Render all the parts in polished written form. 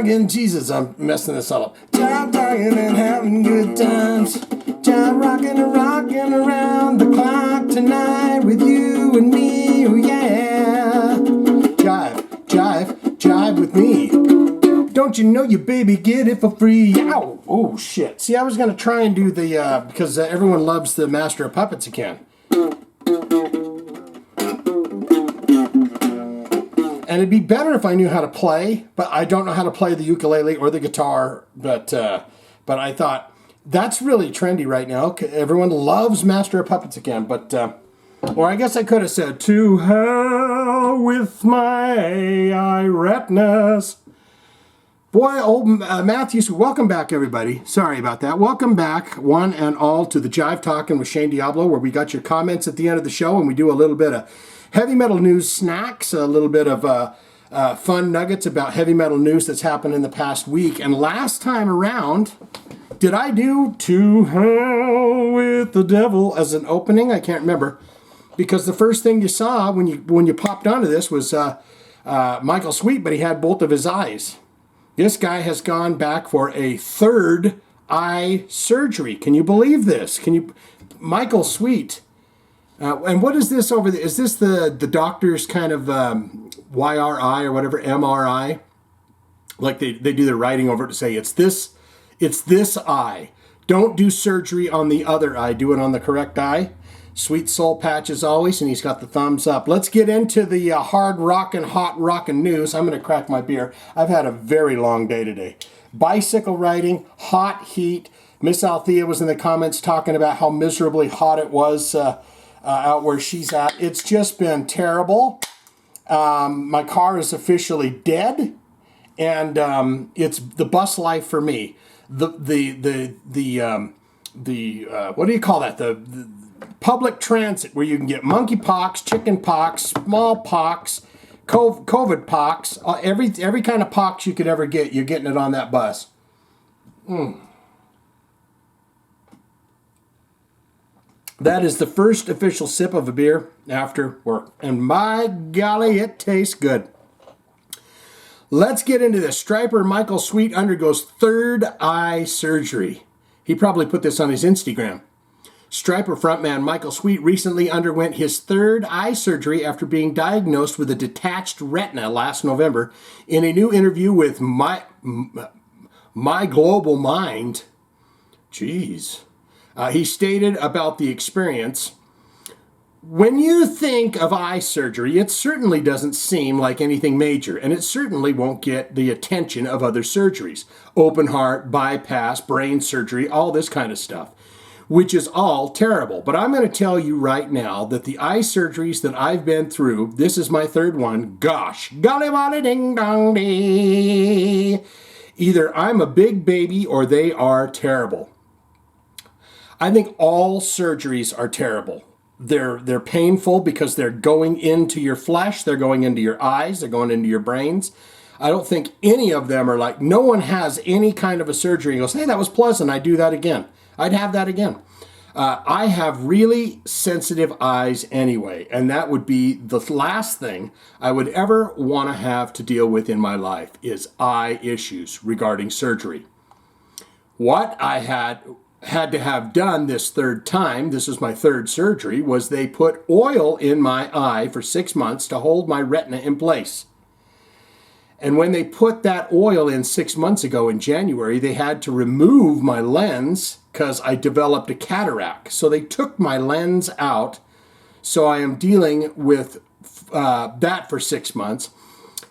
talking, Jesus, I'm messing this all up. Jive talking and having good times. Jive rocking and rocking around the clock tonight with you and me, oh yeah. Jive with me. Don't you know you baby get it for free? Ow! Oh shit. See, I was going to try and do the, because everyone loves the Master of Puppets again. And it'd be better if I knew how to play, but I don't know how to play the ukulele or the guitar. But I thought, that's really trendy right now. Everyone loves Master of Puppets again. But, or I guess I could have said, to hell with my AI retinas. Boy, old Matthews, welcome back, everybody. Sorry about that. Welcome back, one and all, to the Jive Talkin with Shane Diablo, where we got your comments at the end of the show, and we do a little bit of heavy metal news snacks, a little bit of fun nuggets about heavy metal news that's happened in the past week. And last time around, did I do To Hell with the Devil as an opening? I can't remember, because the first thing you saw when you popped onto this was Michael Sweet, but he had both of his eyes. This guy has gone back for a third eye surgery. Can you believe this? Michael Sweet? And what is this over there? Is this the doctor's kind of YRI or whatever, MRI? Like they do their writing over it to say, it's this eye. Don't do surgery on the other eye. Do it on the correct eye. Sweet soul patch as always, and he's got the thumbs up. Let's get into the hard rockin', hot rockin' news. I'm going to crack my beer. I've had a very long day today. Bicycle riding, hot heat. Miss Althea was in the comments talking about how miserably hot it was out where she's at. It's just been terrible. My car is officially dead, and it's the bus life for me. The what do you call that? The public transit, where you can get monkeypox, chickenpox, smallpox, COVID pox, every kind of pox you could ever get, you're getting it on that bus. That is the first official sip of a beer after work, and my golly, it tastes good. Let's get into this. Stryper Michael Sweet undergoes third eye surgery. He probably put this on his Instagram. Stryper frontman Michael Sweet recently underwent his third eye surgery after being diagnosed with a detached retina last November. In a new interview with My Global Mind, he stated about the experience, "When you think of eye surgery, it certainly doesn't seem like anything major, and it certainly won't get the attention of other surgeries. Open heart, bypass, brain surgery, all this kind of stuff, which is all terrible. But I'm going to tell you right now that the eye surgeries that I've been through, this is my third one, gosh, golly molly ding dong dee. Either I'm a big baby or they are terrible. I think all surgeries are terrible. They're painful because they're going into your flesh, they're going into your eyes, they're going into your brains. I don't think any of them are like, no one has any kind of a surgery and goes, hey, that was pleasant, I'd do that again. I'd have that again. I have really sensitive eyes anyway, and that would be the last thing I would ever want to have to deal with in my life is eye issues regarding surgery. What I had to have done this third time, this is my third surgery, was they put oil in my eye for 6 months to hold my retina in place. And when they put that oil in 6 months ago in January, they had to remove my lens because I developed a cataract. So they took my lens out. So I am dealing with that for 6 months.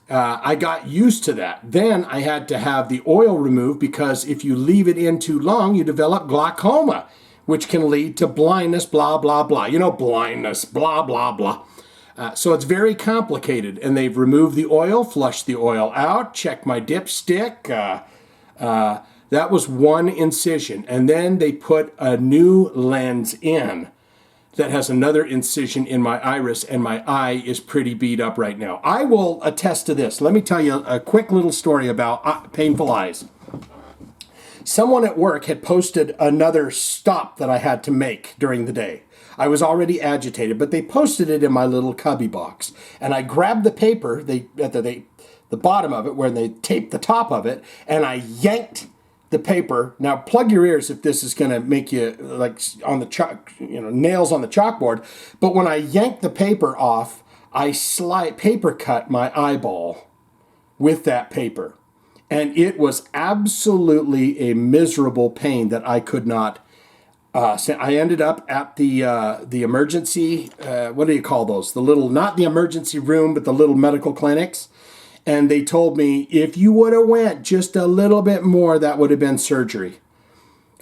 I got used to that. Then I had to have the oil removed because if you leave it in too long, you develop glaucoma, which can lead to blindness, blah, blah, blah. You know, blindness, blah, blah, blah. So it's very complicated, and they've removed the oil, flushed the oil out, checked my dipstick. That was one incision, and then they put a new lens in that has another incision in my iris, and my eye is pretty beat up right now. I will attest to this. Let me tell you a quick little story about painful eyes. Someone at work had posted another stop that I had to make during the day. I was already agitated, but they posted it in my little cubby box. And I grabbed the paper, the the bottom of it where they taped the top of it, and I yanked the paper. Now plug your ears if this is going to make you like on the chalk, nails on the chalkboard. But when I yanked the paper off, I paper cut my eyeball with that paper. And it was absolutely a miserable pain that I could not. I ended up at the emergency. What do you call those? The little, not the emergency room, but the little medical clinics. And they told me if you would have went just a little bit more, that would have been surgery.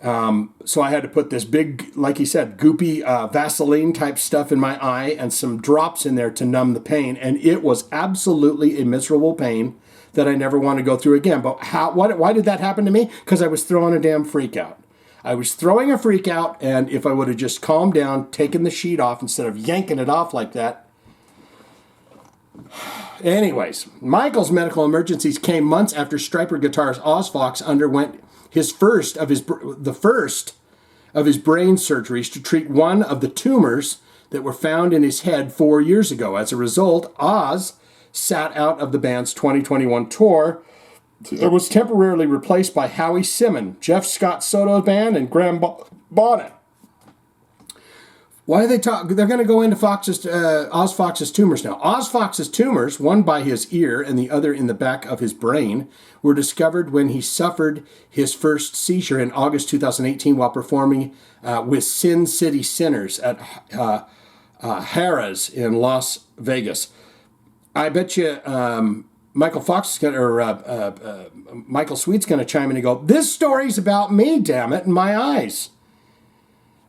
So I had to put this big, like you said, goopy Vaseline type stuff in my eye and some drops in there to numb the pain. And it was absolutely a miserable pain that I never want to go through again. But why did that happen to me? Because I was throwing a damn freak out. I was throwing a freak out, and if I would have just calmed down, taken the sheet off instead of yanking it off like that. Anyways, Michael's medical emergencies came months after Stryper guitarist Oz Fox underwent the first of his brain surgeries to treat one of the tumors that were found in his head 4 years ago. As a result, Oz sat out of the band's 2021 tour. It was temporarily replaced by Howie Simmons, Jeff Scott Soto's band, and Graham Bonnet. Why are they talking? They're going to go into Oz Fox's tumors now. Oz Fox's tumors, one by his ear and the other in the back of his brain, were discovered when he suffered his first seizure in August 2018 while performing with Sin City Sinners at Harrah's in Las Vegas. I bet you Michael Sweet's going to chime in and go, "This story's about me, damn it, in my eyes."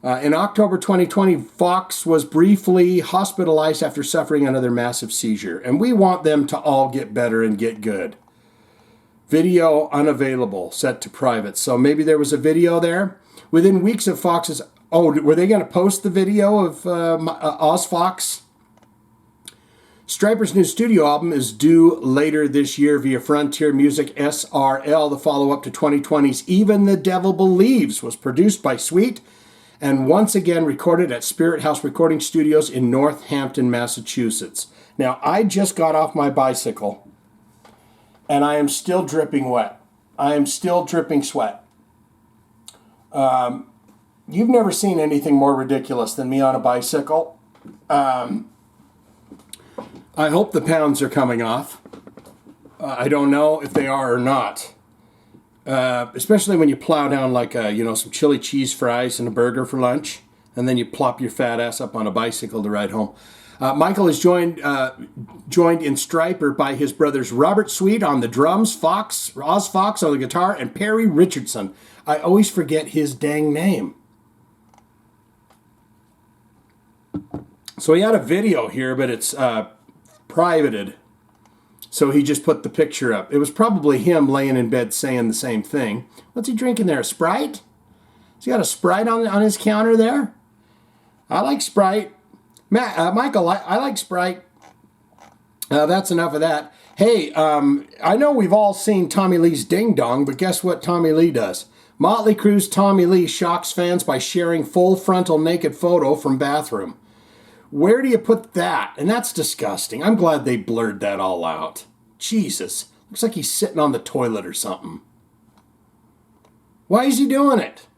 In October 2020, Fox was briefly hospitalized after suffering another massive seizure, and we want them to all get better and get good. Video unavailable, set to private. So maybe there was a video there. Within weeks of Fox's... Oh, were they going to post the video of Oz Fox? Stryper's new studio album is due later this year via Frontier Music SRL. The follow-up to 2020's Even the Devil Believes was produced by Sweet and once again recorded at Spirit House Recording Studios in Northampton, Massachusetts. Now, I just got off my bicycle, and I am still dripping wet. I am still dripping sweat. You've never seen anything more ridiculous than me on a bicycle. I hope the pounds are coming off. I don't know if they are or not. Especially when you plow down like some chili cheese fries and a burger for lunch, and then you plop your fat ass up on a bicycle to ride home. Michael is joined in Stryper by his brothers Robert Sweet on the drums, Oz Fox on the guitar, and Perry Richardson. I always forget his dang name. So he had a video here, but it's privated. So he just put the picture up. It was probably him laying in bed saying the same thing. What's he drinking there? A Sprite? Has he got a Sprite on his counter there? I like Sprite. Michael, I like Sprite. That's enough of that. Hey, I know we've all seen Tommy Lee's Ding Dong, but guess what Tommy Lee does? Motley Crue's Tommy Lee shocks fans by sharing full frontal naked photo from bathroom. Where do you put that? And that's disgusting. I'm glad they blurred that all out. Jesus. Looks like he's sitting on the toilet or something. Why is he doing it?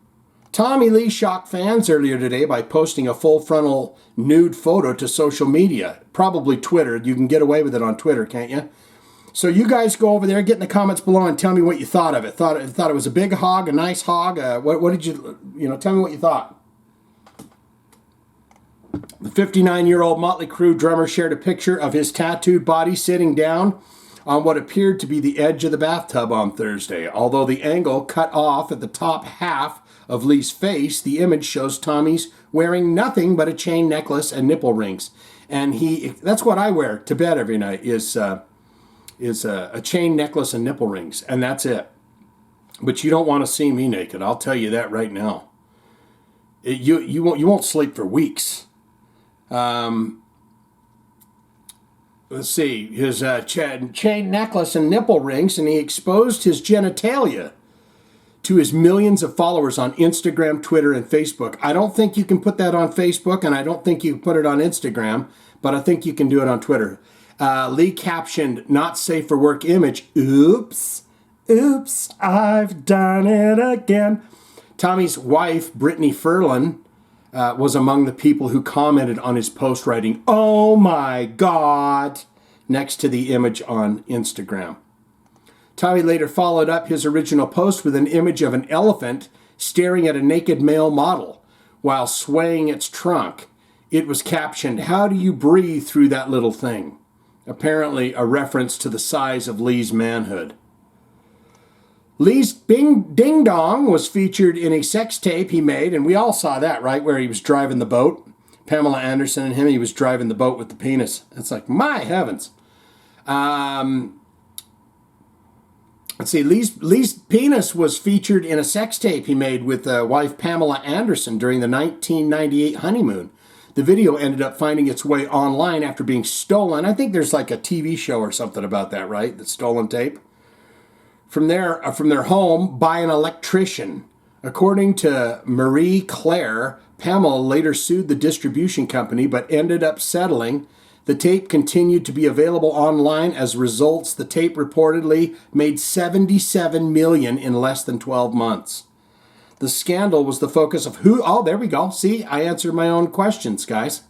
Tommy Lee shocked fans earlier today by posting a full frontal nude photo to social media. Probably Twitter. You can get away with it on Twitter, can't you? So you guys go over there, get in the comments below and tell me what you thought of it. Thought it was a big hog, a nice hog? What did you tell me what you thought. The 59-year-old Motley Crue drummer shared a picture of his tattooed body sitting down on what appeared to be the edge of the bathtub on Thursday. Although the angle cut off at the top half of Lee's face, the image shows Tommy's wearing nothing but a chain necklace and nipple rings. And that's what I wear to bed every night is a chain necklace and nipple rings. And that's it. But you don't want to see me naked. I'll tell you that right now. You won't sleep for weeks. Let's see, his chain necklace and nipple rings, and he exposed his genitalia to his millions of followers on Instagram, Twitter, and Facebook. I don't think you can put that on Facebook, and I don't think you can put it on Instagram, but I think you can do it on Twitter. Lee captioned, "Not safe for work image. Oops, oops, I've done it again." Tommy's wife, Brittany Ferlin, was among the people who commented on his post, writing, "Oh my God," next to the image on Instagram. Tommy later followed up his original post with an image of an elephant staring at a naked male model while swaying its trunk. It was captioned, "How do you breathe through that little thing?" Apparently a reference to the size of Lee's manhood. Lee's ding dong was featured in a sex tape he made, and we all saw that, right, where he was driving the boat. Pamela Anderson and him, he was driving the boat with the penis. It's like, my heavens. Let's see, Lee's penis was featured in a sex tape he made with wife Pamela Anderson during the 1998 honeymoon. The video ended up finding its way online after being stolen. I think there's like a TV show or something about that, right? The stolen tape. From their home by an electrician. According to Marie Claire, Pamela later sued the distribution company but ended up settling. The tape continued to be available online. As results, the tape reportedly made $77 million in less than 12 months. The scandal was the focus of oh, there we go. See, I answered my own questions, guys.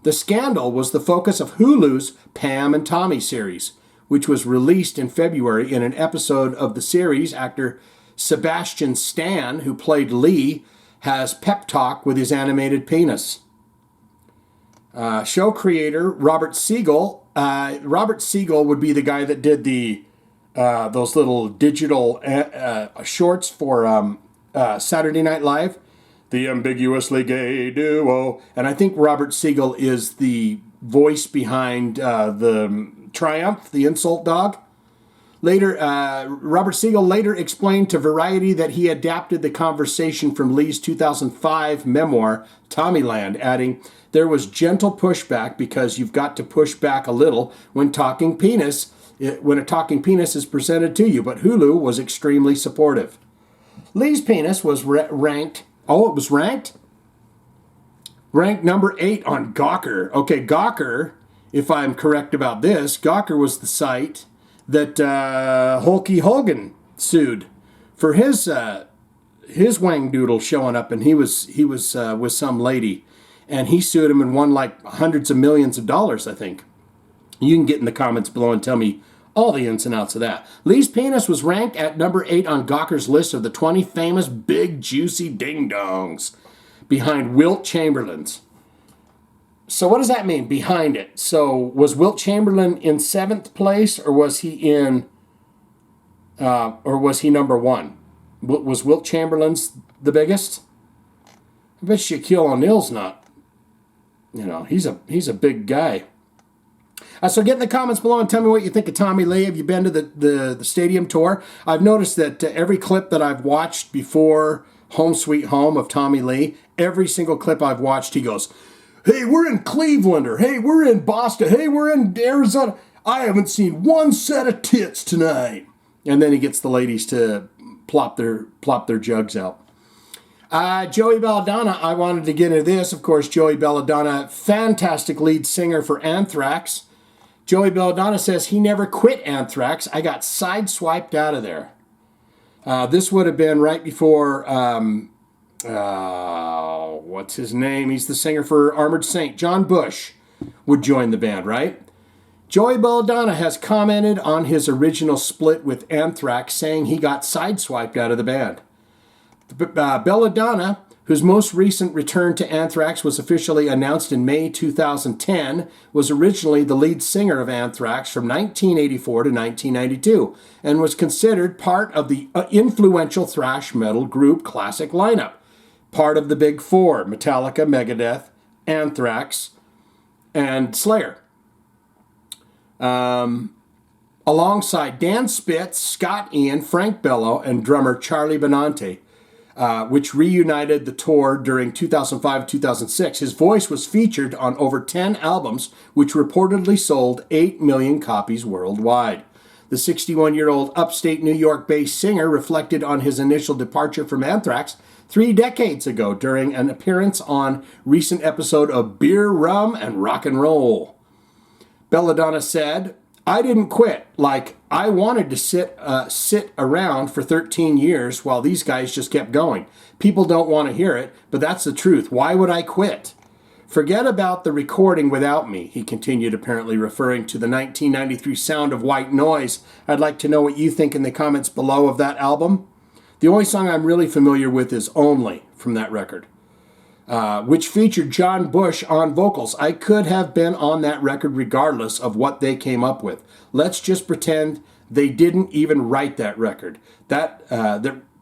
The scandal was the focus of Hulu's Pam and Tommy series, which was released in February. In an episode of the series, actor Sebastian Stan, who played Lee, has pep talk with his animated penis. Show creator Robert Siegel. Robert Siegel would be the guy that did those little digital shorts for Saturday Night Live, the ambiguously gay duo. And I think Robert Siegel is the voice behind the Triumph, the insult dog. Later, Robert Siegel later explained to Variety that he adapted the conversation from Lee's 2005 memoir, Tommyland, adding, "There was gentle pushback because you've got to push back a little when a talking penis is presented to you, but Hulu was extremely supportive." Lee's penis was ranked. Oh, it was ranked? Ranked number 8 on Gawker. Okay, Gawker, if I'm correct about this, Gawker was the site that Hulky Hogan sued for his wang doodle showing up, and he was with some lady, and he sued him and won like hundreds of millions of dollars, I think. You can get in the comments below and tell me all the ins and outs of that. Lee's penis was ranked at number 8 on Gawker's list of the 20 famous big juicy ding-dongs, behind Wilt Chamberlain's. So what does that mean, behind it? So was Wilt Chamberlain in 7th place, or was he number 1? Was Wilt Chamberlain's the biggest? I bet Shaquille O'Neal's not. He's a big guy. So get in the comments below and tell me what you think of Tommy Lee. Have you been to the stadium tour? I've noticed that every clip that I've watched before Home Sweet Home of Tommy Lee, every single clip I've watched, he goes, "Hey, we're in Cleveland," or "Hey, we're in Boston," "Hey, we're in Arizona. I haven't seen one set of tits tonight." And then he gets the ladies to plop their jugs out. Joey Belladonna, I wanted to get into this. Of course, Joey Belladonna, fantastic lead singer for Anthrax. Joey Belladonna says he never quit Anthrax. "I got sideswiped out of there." This would have been right before, what's his name? He's the singer for Armored Saint. John Bush would join the band, right? Joey Belladonna has commented on his original split with Anthrax, saying he got sideswiped out of the band. Belladonna, whose most recent return to Anthrax was officially announced in May 2010, was originally the lead singer of Anthrax from 1984 to 1992 and was considered part of the influential thrash metal group Classic lineup, part of the Big Four: Metallica, Megadeth, Anthrax, and Slayer. Alongside Dan Spitz, Scott Ian, Frank Bello, and drummer Charlie Benante, which reunited the tour during 2005-2006. His voice was featured on over 10 albums, which reportedly sold 8 million copies worldwide. The 61-year-old upstate New York-based singer reflected on his initial departure from Anthrax 3 decades ago during an appearance on recent episode of Beer, Rum, and Rock and Roll. Belladonna said, I didn't quit. Like, I wanted to sit around for 13 years while these guys just kept going. People don't want to hear it, but that's the truth. Why would I quit? Forget about the recording without me, he continued, apparently referring to the 1993 Sound of White Noise. I'd like to know what you think in the comments below of that album. The only song I'm really familiar with is Only from that record, which featured John Bush on vocals. I could have been on that record regardless of what they came up with. Let's just pretend they didn't even write that record. That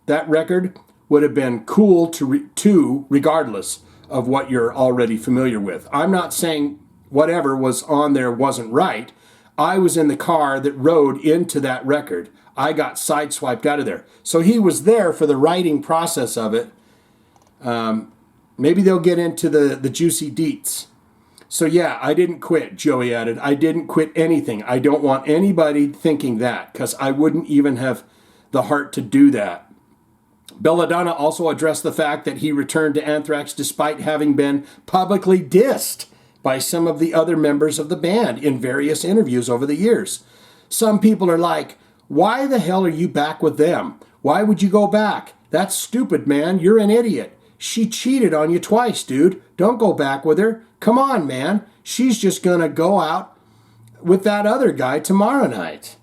record would have been cool to regardless of what you're already familiar with. I'm not saying whatever was on there wasn't right. I was in the car that rode into that record. I got sideswiped out of there. So he was there for the writing process of it. Maybe they'll get into the juicy deets. So yeah, I didn't quit, Joey added. I didn't quit anything. I don't want anybody thinking that, because I wouldn't even have the heart to do that. Belladonna also addressed the fact that he returned to Anthrax despite having been publicly dissed by some of the other members of the band in various interviews over the years. Some people are like, why the hell are you back with them? Why would you go back? That's stupid, man. You're an idiot. She cheated on you twice, dude. Don't go back with her. Come on, man. She's just going to go out with that other guy tomorrow night.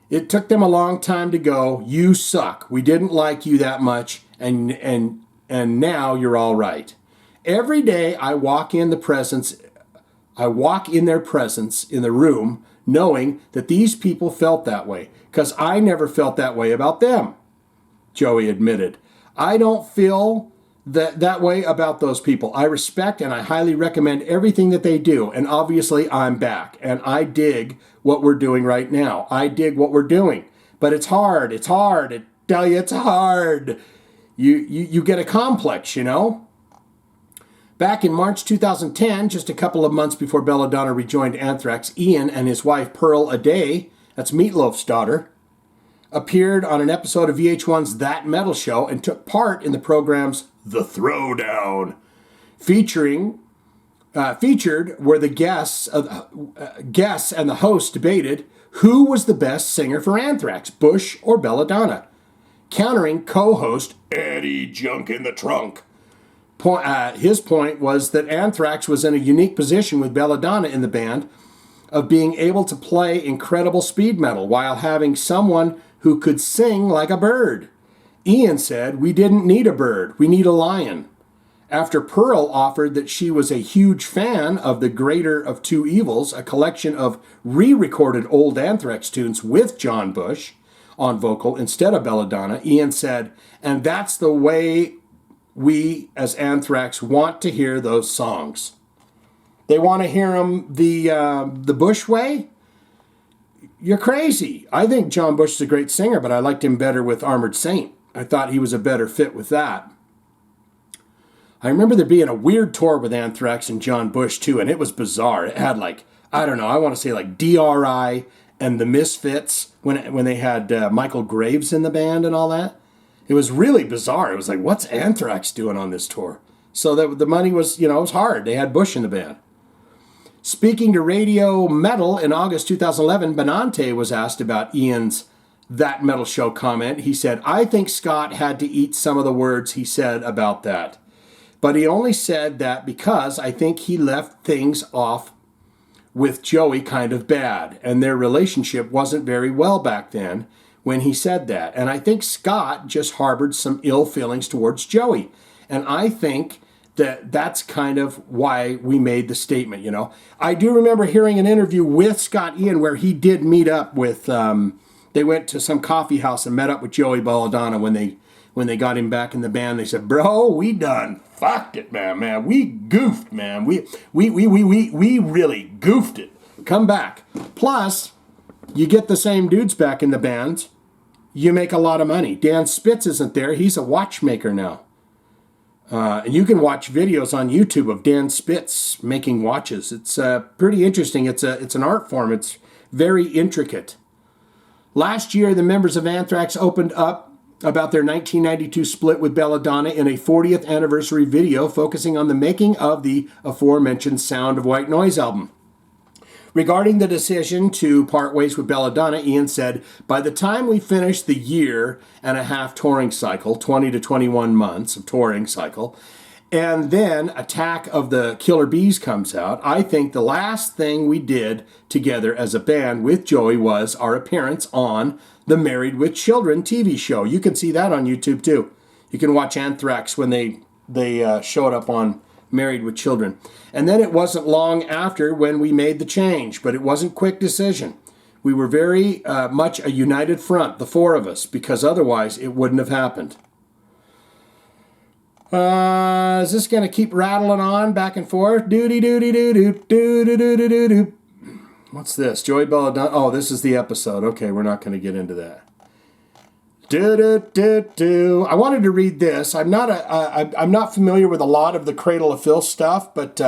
It took them a long time to go. You suck. We didn't like you that much, and now you're all right. Every day I walk in their presence in the room, knowing that these people felt that way, because I never felt that way about them, Joey admitted. I don't feel that way about those people. I respect and I highly recommend everything that they do, and obviously I'm back, and I dig what we're doing right now. I dig what we're doing, but it's hard. It's hard. I tell you, it's hard. You get a complex, you know? Back in March 2010, just a couple of months before Belladonna rejoined Anthrax, Ian and his wife Pearl Aday, that's Meatloaf's daughter, appeared on an episode of VH1's That Metal Show and took part in the program's The Throwdown, featured where the guests and the host debated who was the best singer for Anthrax, Bush or Belladonna, countering co-host Eddie Junk in the Trunk. His point was that Anthrax was in a unique position with Belladonna in the band of being able to play incredible speed metal while having someone who could sing like a bird. Ian said, we didn't need a bird, we need a lion. After Pearl offered that she was a huge fan of The Greater of Two Evils, a collection of re-recorded old Anthrax tunes with John Bush on vocal instead of Belladonna, Ian said, and that's the way we as Anthrax want to hear those songs. They want to hear them the Bush way? You're crazy. I think John Bush is a great singer, but I liked him better with Armored Saint. I thought he was a better fit with that. I remember there being a weird tour with Anthrax and John Bush too, and it was bizarre. It had I want to say DRI and the Misfits when they had Michael Graves in the band and all that. It was really bizarre. It was like, what's Anthrax doing on this tour? So the money was, it was hard. They had Bush in the band. Speaking to Radio Metal in August 2011, Benante was asked about Ian's That Metal Show comment. He said, I think Scott had to eat some of the words he said about that. But he only said that because I think he left things off with Joey kind of bad, and their relationship wasn't very well back then when he said that. And I think Scott just harbored some ill feelings towards Joey. And I think that's kind of why we made the statement, I do remember hearing an interview with Scott Ian where he did meet up with, they went to some coffee house and met up with Joey Belladonna when they got him back in the band. They said, bro, we done fucked it, man. We goofed, man. We really goofed it. Come back. Plus, you get the same dudes back in the band, you make a lot of money. Dan Spitz isn't there. He's a watchmaker now. And you can watch videos on YouTube of Dan Spitz making watches. It's pretty interesting. It's an art form. It's very intricate. Last year, the members of Anthrax opened up about their 1992 split with Belladonna in a 40th anniversary video focusing on the making of the aforementioned Sound of White Noise album. Regarding the decision to part ways with Belladonna, Ian said, by the time we finish the year and a half touring cycle, 20 to 21 months of touring cycle, and then Attack of the Killer Bees comes out, I think the last thing we did together as a band with Joey was our appearance on the Married with Children TV show. You can see that on YouTube too. You can watch Anthrax when they showed up on Married with Children. And then it wasn't long after when we made the change, but it wasn't a quick decision. We were very much a united front, the four of us, because otherwise it wouldn't have happened. Is this going to keep rattling on back and forth? Doo-dee-doo-dee-doo-doo, What's this? Joey Belladonna. Oh, this is the episode. Okay, we're not going to get into that. I wanted to read this. I'm not familiar with a lot of the Cradle of Filth stuff, but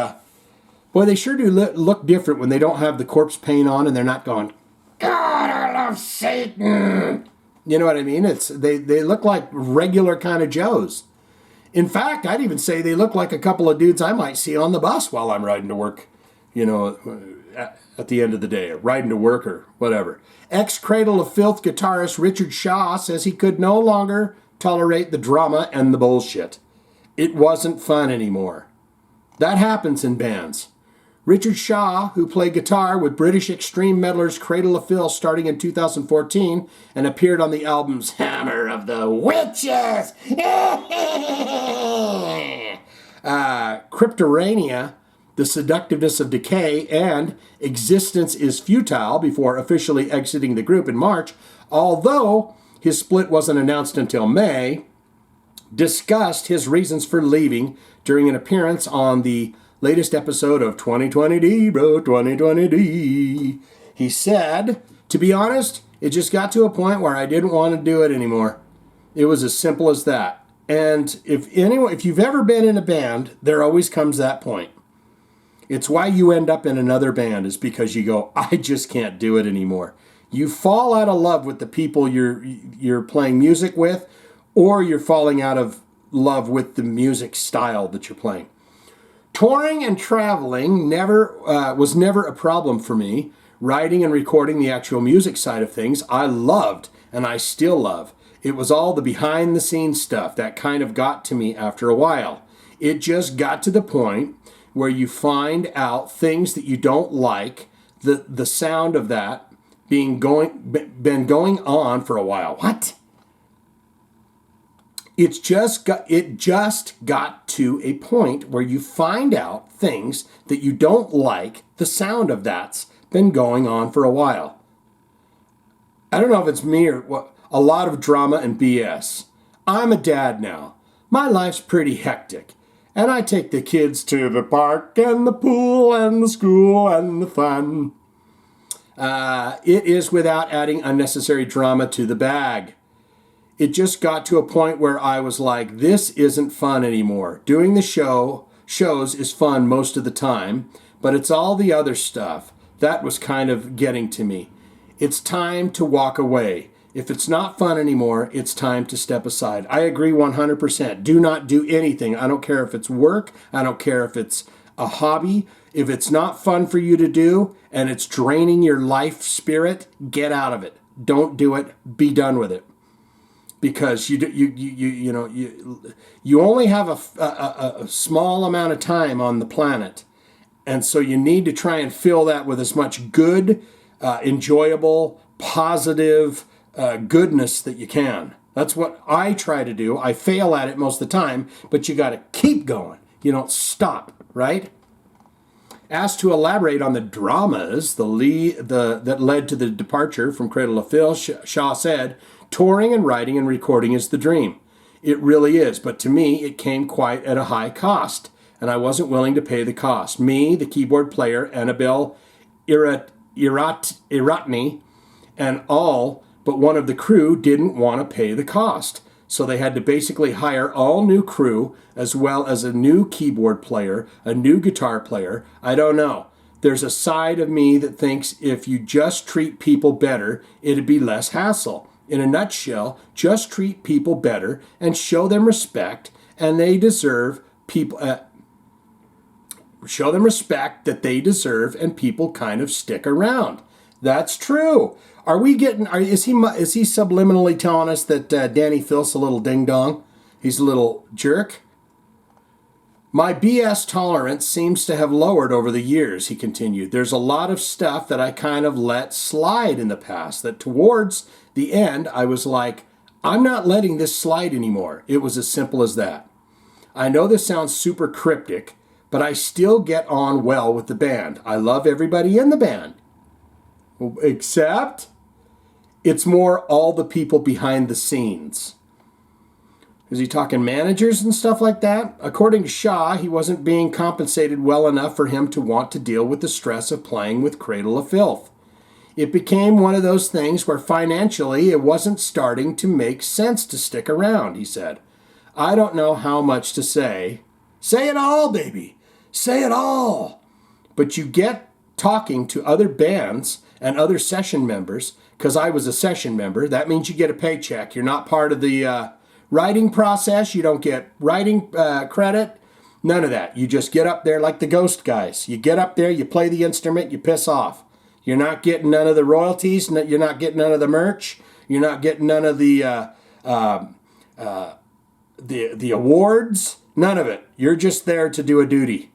boy, they sure do look different when they don't have the corpse paint on and they're not going, God, I love Satan. You know what I mean? They look like regular kind of Joes. In fact, I'd even say they look like a couple of dudes I might see on the bus while I'm riding to work, at the end of the day, or riding to work or whatever. Ex-Cradle of Filth guitarist Richard Shaw says he could no longer tolerate the drama and the bullshit. It wasn't fun anymore. That happens in bands. Richard Shaw, who played guitar with British extreme metalers Cradle of Filth starting in 2014 and appeared on the albums Hammer of the Witches, Cryptorania, The Seductiveness of Decay, and Existence is Futile before officially exiting the group in March, although his split wasn't announced until May, discussed his reasons for leaving during an appearance on the latest episode of 2020D, bro, 2020D. He said, to be honest, it just got to a point where I didn't want to do it anymore. It was as simple as that. And if you've ever been in a band, there always comes that point. It's why you end up in another band, is because you go, I just can't do it anymore. You fall out of love with the people you're playing music with, or you're falling out of love with the music style that you're playing. Touring and traveling was never a problem for me. Writing and recording the actual music side of things, I loved, and I still love. It was all the behind-the-scenes stuff that kind of got to me after a while. It just got to the point where you find out things that you don't like, the sound of that been going on for a while. What? It just got to a point where you find out things that you don't like, the sound of that's been going on for a while. I don't know if it's me or what. A lot of drama and BS. I'm a dad now. My life's pretty hectic. And I take the kids to the park and the pool and the school and the fun. It is without adding unnecessary drama to the bag. It just got to a point where I was like, this isn't fun anymore. Doing the shows is fun most of the time, but it's all the other stuff. That was kind of getting to me. It's time to walk away. If it's not fun anymore, it's time to step aside. I agree 100%. Do not do anything. I don't care if it's work. I don't care if it's a hobby. If it's not fun for you to do and it's draining your life spirit, get out of it. Don't do it. Be done with it. Because you only have a small amount of time on the planet. And so you need to try and fill that with as much good, enjoyable, positive goodness that you can. That's what I try to do. I fail at it most of the time, but you got to keep going. You don't stop, right? Asked to elaborate on the dramas that led to the departure from Cradle of Filth, Shaw said, touring and writing and recording is the dream. It really is, but to me, it came quite at a high cost, and I wasn't willing to pay the cost. Me, the keyboard player, Annabelle Iratny, and all but one of the crew didn't want to pay the cost. So they had to basically hire all new crew, as well as a new keyboard player, a new guitar player. I don't know. There's a side of me that thinks if you just treat people better, it'd be less hassle. In a nutshell, just treat people better and show them respect, and they deserve people. show them respect that they deserve, and people kind of stick around. That's true. Are we getting? Is he subliminally telling us that Danny Filth's a little ding dong? He's a little jerk. My BS tolerance seems to have lowered over the years, he continued. There's a lot of stuff that I kind of let slide in the past, that towards the end, I was like, I'm not letting this slide anymore. It was as simple as that. I know this sounds super cryptic, but I still get on well with the band. I love everybody in the band. Except, it's more all the people behind the scenes. Is he talking managers and stuff like that? According to Shaw, he wasn't being compensated well enough for him to want to deal with the stress of playing with Cradle of Filth. It became one of those things where financially it wasn't starting to make sense to stick around, he said. I don't know how much to say. Say it all, baby. Say it all. But you get talking to other bands and other session members, because I was a session member. That means you get a paycheck. You're not part of the writing process. You don't get writing credit. None of that. You just get up there like the Ghost guys. You get up there, you play the instrument, you piss off. You're not getting none of the royalties. You're not getting none of the merch. You're not getting none of the awards. None of it. You're just there to do a duty.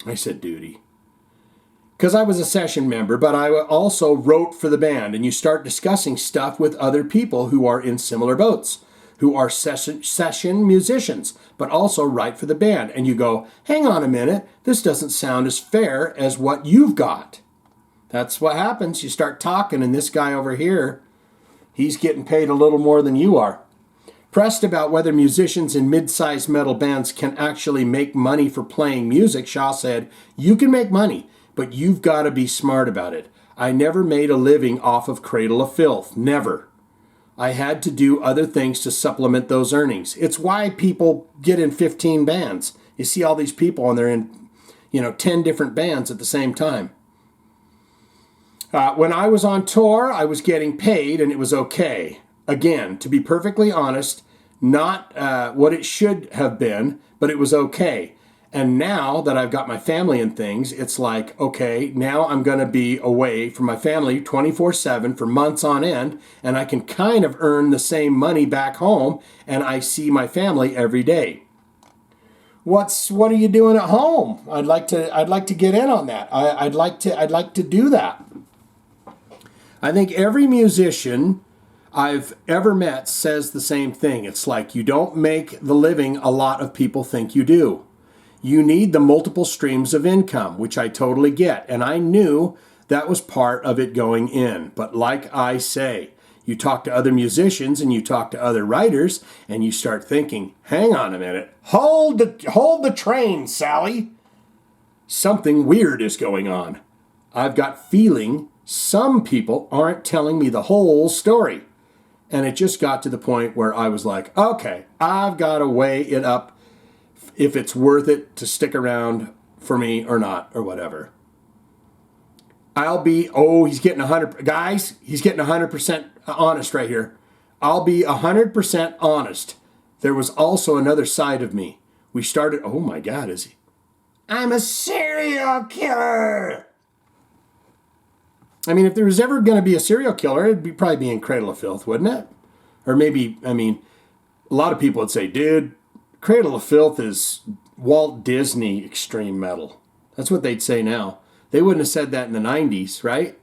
I said duty. Because I was a session member, but I also wrote for the band. And you start discussing stuff with other people who are in similar boats, who are session musicians, but also write for the band. And you go, hang on a minute, this doesn't sound as fair as what you've got. That's what happens. You start talking, and this guy over here, he's getting paid a little more than you are. Pressed about whether musicians in mid-sized metal bands can actually make money for playing music, Shaw said, you can make money, but you've got to be smart about it. I never made a living off of Cradle of Filth. Never. I had to do other things to supplement those earnings. It's why people get in 15 bands. You see all these people and they're in, 10 different bands at the same time. When I was on tour, I was getting paid and it was okay. Again, to be perfectly honest, not what it should have been, but it was okay. And now that I've got my family and things, it's like, okay, now I'm going to be away from my family 24/7 for months on end, and I can kind of earn the same money back home, and I see my family every day. What are you doing at home? I'd like to get in on that. I'd like to do that. I think every musician I've ever met says the same thing. It's like you don't make the living a lot of people think you do. You need the multiple streams of income, which I totally get. And I knew that was part of it going in. But like I say, you talk to other musicians and you talk to other writers and you start thinking, hang on a minute, hold the train, Sally. Something weird is going on. I've got feeling some people aren't telling me the whole story. And it just got to the point where I was like, okay, I've got to weigh it up if it's worth it to stick around for me or not, or whatever. He's getting 100, guys, he's getting 100% honest right here. I'll be 100% honest. There was also another side of me. We started, oh my God, is he? I'm a serial killer. I mean, if there was ever going to be a serial killer, it'd probably be in Cradle of Filth, wouldn't it? Or maybe, a lot of people would say, dude, Cradle of Filth is Walt Disney extreme metal. That's what they'd say now. They wouldn't have said that in the 90s, right?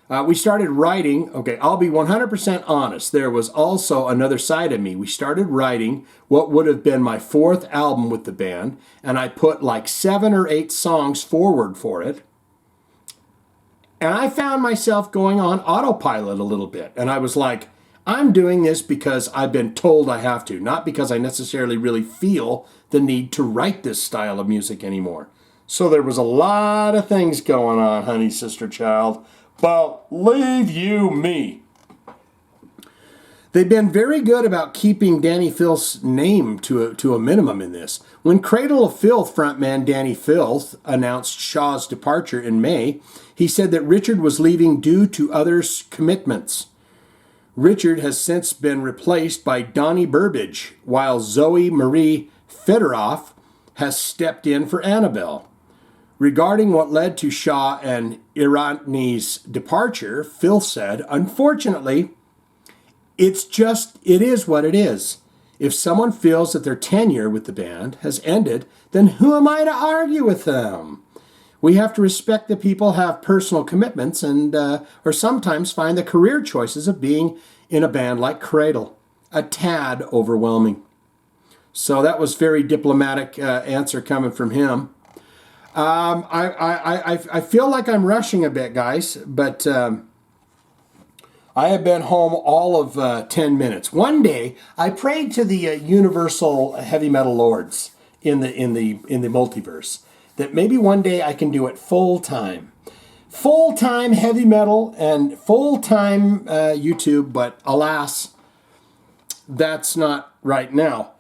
We started writing. Okay, I'll be 100% honest. There was also another side of me. We started writing what would have been my 4th album with the band, and I put like 7 or 8 songs forward for it. And I found myself going on autopilot a little bit. And I was like, I'm doing this because I've been told I have to, not because I necessarily really feel the need to write this style of music anymore. So there was a lot of things going on, honey, sister, child. Believe you me. They've been very good about keeping Danny Filth's name to a minimum in this. When Cradle of Filth frontman Danny Filth announced Shaw's departure in May, he said that Richard was leaving due to others' commitments. Richard has since been replaced by Donnie Burbage, while Zoe Marie Fedorov has stepped in for Annabelle. Regarding what led to Shaw and Irani's departure, Phil said, "Unfortunately, it is what it is. If someone feels that their tenure with the band has ended, then who am I to argue with them? We have to respect that people have personal commitments and or sometimes find the career choices of being in a band like Cradle a tad overwhelming." So that was very diplomatic answer coming from him. I feel like I'm rushing a bit, guys, but I have been home all of 10 minutes. One day, I prayed to the universal heavy metal lords in the multiverse that maybe one day I can do it full time heavy metal and full time YouTube. But alas, that's not right now.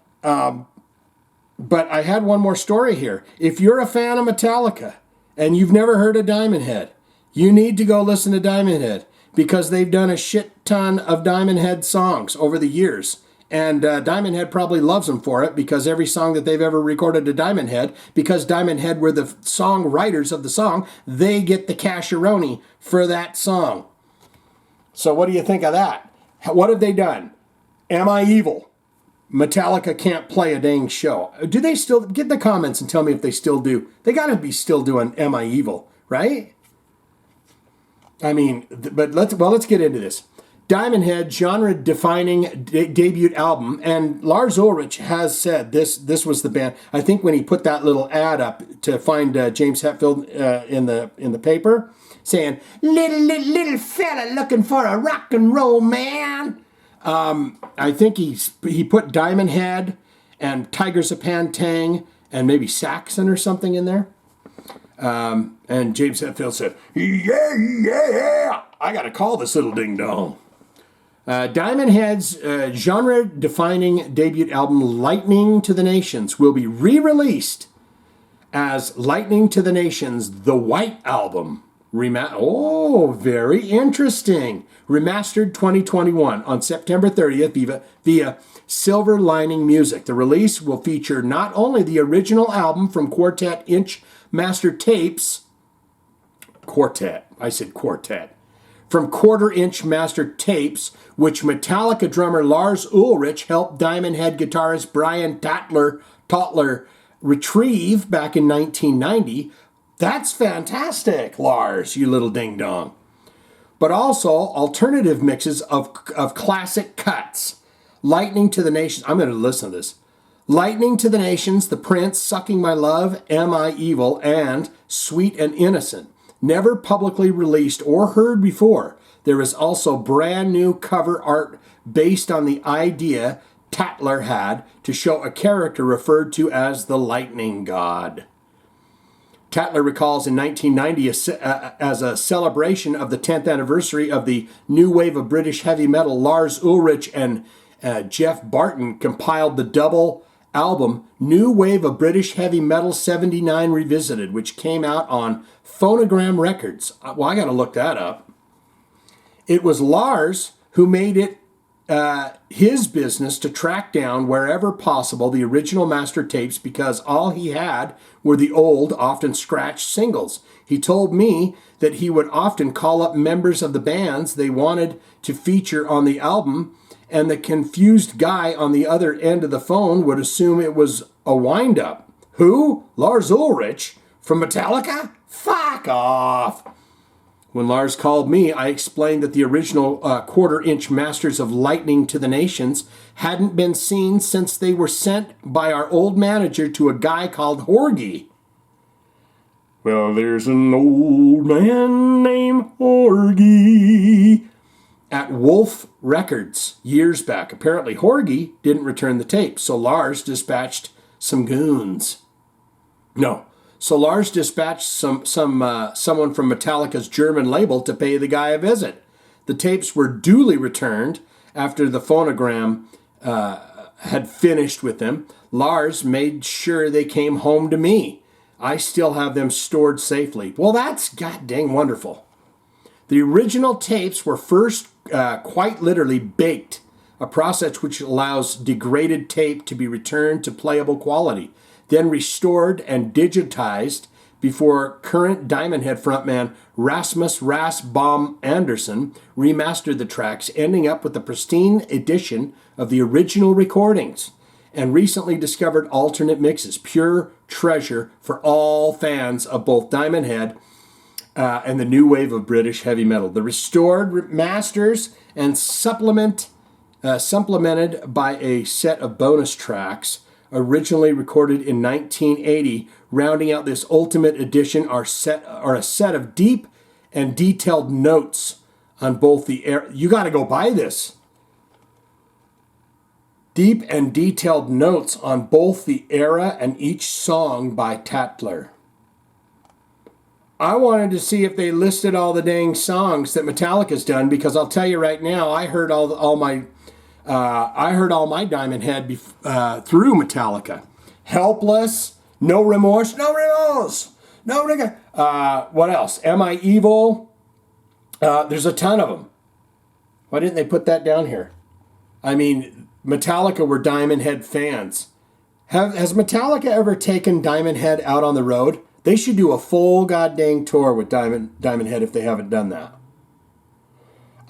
But I had one more story here. If you're a fan of Metallica and you've never heard of Diamond Head, you need to go listen to Diamond Head, because they've done a shit ton of Diamond Head songs over the years. And Diamond Head probably loves them for it, because every song that they've ever recorded to Diamond Head, because Diamond Head were the songwriters of the song, they get the casheroni for that song. So what do you think of that? What have they done? Am I Evil? Metallica can't play a dang show. Do they still? Get in the comments and tell me if they still do. They got to be still doing Am I Evil, right? I mean, but let's get into this. Diamond Head, genre-defining debut album, and Lars Ulrich has said this was the band. I think when he put that little ad up to find James Hetfield in the paper, saying little fella looking for a rock and roll man. I think he put Diamond Head and Tigers of Pantang and maybe Saxon or something in there. And James Hetfield said, yeah, I got to call this little ding-dong. Diamond Head's genre-defining debut album, Lightning to the Nations, will be re-released as Lightning to the Nations, the White Album. Very interesting. Remastered 2021 on September 30th via Silver Lining Music. The release will feature not only the original album from Quartet Inch Master Tapes, from Quarter Inch Master Tapes, which Metallica drummer Lars Ulrich helped Diamond Head guitarist Brian Totler retrieve back in 1990. That's fantastic, Lars, you little ding-dong. But also alternative mixes of classic cuts. Lightning to the Nations. I'm going to listen to this. Lightning to the Nations, The Prince, Sucking My Love, Am I Evil, and Sweet and Innocent. Never publicly released or heard before. There is also brand new cover art based on the idea Tatler had to show a character referred to as the Lightning God. Tatler recalls in 1990 as a celebration of the 10th anniversary of the new wave of British heavy metal, Lars Ulrich and Jeff Barton compiled the double album New Wave of British Heavy Metal 79 Revisited, which came out on Phonogram Records. Well, I got to look that up. It was Lars who made it his business to track down wherever possible the original master tapes, because all he had were the old, often scratched singles. He told me that he would often call up members of the bands they wanted to feature on the album, and the confused guy on the other end of the phone would assume it was a wind-up. Who? Lars Ulrich? From Metallica? Fuck off! When Lars called me, I explained that the original quarter-inch masters of Lightning to the Nations hadn't been seen since they were sent by our old manager to a guy called Horgy. Well, there's an old man named Horgy at Wolf Records years back. Apparently, Horgy didn't return the tape, so Lars dispatched some goons. So Lars dispatched someone from Metallica's German label to pay the guy a visit. The tapes were duly returned after the phonogram had finished with them. Lars made sure they came home to me. I still have them stored safely. Well, that's god dang wonderful. The original tapes were first quite literally baked a process which allows degraded tape to be returned to playable quality, then restored and digitized before current Diamond Head frontman Rasmus Rasbom Anderson remastered the tracks, ending up with the pristine edition of the original recordings and recently discovered alternate mixes. Pure treasure for all fans of both Diamond Head and the new wave of British heavy metal. The restored masters and supplemented by a set of bonus tracks originally recorded in 1980. Rounding out this ultimate edition are a set of deep and detailed notes on both the era. You got to go buy this. Deep and detailed notes on both the era and each song by Tatler. I wanted to see if they listed all the dang songs that Metallica's done, because I'll tell you right now, I heard all my Diamond Head through Metallica. Helpless, No Remorse, No Remorse, No Rigor. What else? Am I Evil? There's a ton of them. Why didn't they put that down here? I mean, Metallica were Diamond Head fans. Has Metallica ever taken Diamond Head out on the road? They should do a full goddamn tour with Diamond Head if they haven't done that.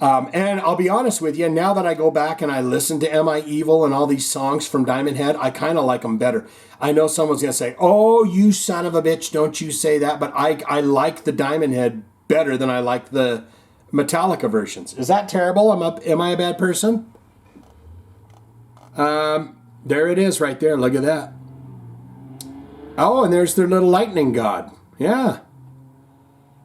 And I'll be honest with you, now that I go back and I listen to Am I Evil and all these songs from Diamond Head, I kind of like them better. I know someone's going to say, oh, you son of a bitch, don't you say that. But I like the Diamond Head better than I like the Metallica versions. Is that terrible? Am I a bad person? There it is right there. Look at that. Oh, and there's their little lightning god. Yeah.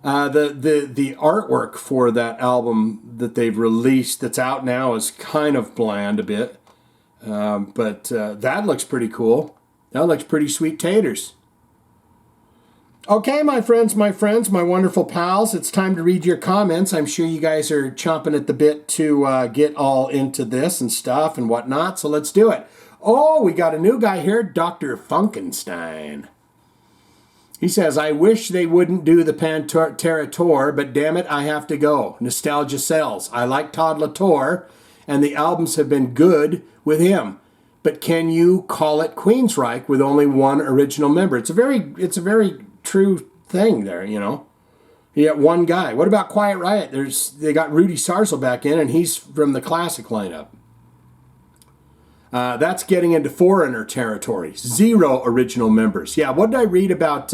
The artwork for that album that they've released that's out now is kind of bland a bit. But that looks pretty cool. That looks pretty sweet taters. Okay, my friends, my wonderful pals, it's time to read your comments. I'm sure you guys are chomping at the bit to get all into this and stuff and whatnot, so let's do it. Oh, we got a new guy here, Dr. Funkenstein. He says, I wish they wouldn't do the Pantera tour, but damn it, I have to go. Nostalgia sells. I like Todd LaTorre, and the albums have been good with him. But can you call it Queensryche with only one original member? It's a very true thing there, you know. You got one guy. What about Quiet Riot? They got Rudy Sarzo back in, and he's from the classic lineup. That's getting into foreigner territory. 0 original members. Yeah, what did I read about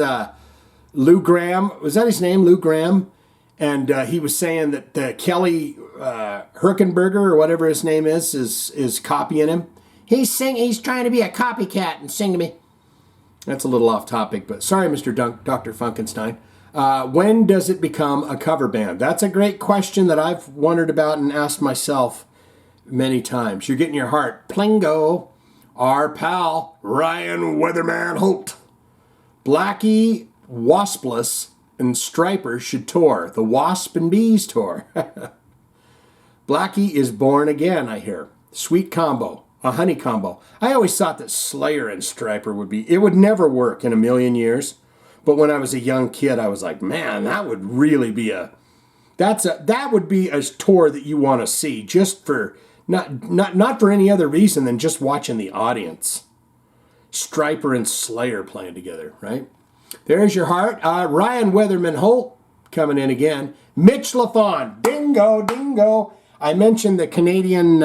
Lou Gramm? Was that his name, Lou Gramm? And he was saying that Kelly Herkenberger, or whatever his name is copying him. He's trying to be a copycat and sing to me. That's a little off topic, but sorry, Mr. Dr. Funkenstein. When does it become a cover band? That's a great question that I've wondered about and asked myself many times. You're getting your heart. Plingo. Our pal, Ryan Weatherman Holt. Blackie, Waspless, and Stryper should tour. The Wasp and Bees tour. Blackie is born again, I hear. Sweet combo. A honey combo. I always thought that Slayer and Stryper it would never work in a million years. But when I was a young kid, I was like, man, that would really be that would be a tour that you want to see, just for not for any other reason than just watching the audience. Stryper and Slayer playing together, right? There's your heart. Ryan Weatherman Holt coming in again. Mitch LaFon. Dingo, dingo. I mentioned the Canadian